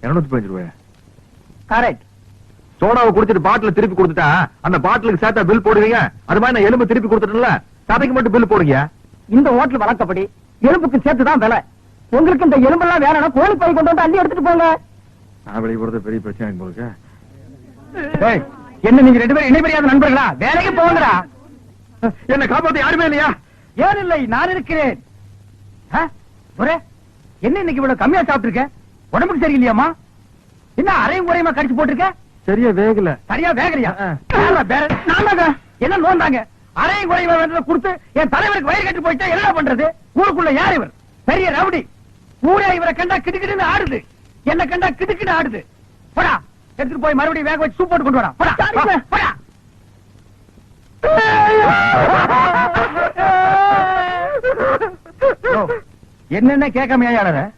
215 ரூபாய். கரெக்ட். சோடாவை குடிச்சிட்டு பாட்டில் திருப்பி கொடுத்துட்டா அந்த பாட்டிலுக்கு சேர்த்தா பில் போடுவீங்க. அது மாதிரி நான் எலும்பு திருப்பி கொடுத்துட்டேன்ல, சதைக்கு மட்டும் பில் போடுங்க. இந்த ஹோட்டல் வழக்கப்படி எலும்புக்கு சேர்த்துதான் விலை. உங்களுக்கு இந்த எலும்பெல்லாம் வேணும்னா கோழி பை கொண்டு வந்து அள்ளி எடுத்துட்டு போங்க. நான் வெளியே போறது பெரிய பிரச்சனை போலுக்கு. என்ன நீங்க 2 பேரும் இணைபெரியாத நண்பர்களா? வேலைக்கு போங்கடா. என்ன காப்பாத்த யாருமே இல்லையா? ஏன் இல்லை, நான் இருக்கிறேன். என்ன இன்னைக்கு இவ்வளவு கம்மியா சாப்பிட்டுருக்க? உடம்புக்கு சரியில்லையாமா? என்ன அரையும் குறையுமா கடிச்சு போட்டிருக்க? சரியா வேகல. சரியா வேகலையா? என்ன நோந்தாங்க? அரையும் குறையுமா வேண்டத கொடுத்து என் தலைவருக்கு வயிறு கட்டி போயிட்டா என்ன பண்றது? ஊருக்குள்ள யார் இவர்? பெரிய ரவுடி. ஊரே இவரை கண்டா கிடுக்கிடுன்னு ஆடுது, என்ன கண்டா கிடுக்கிட்டு ஆடுது. போடா, எடுத்துட்டு போய் மறுபடியும் வேக வச்சு சூப் போட்டு கொண்டு வரா. போடா. என்னென்ன கேட்காம ஏன்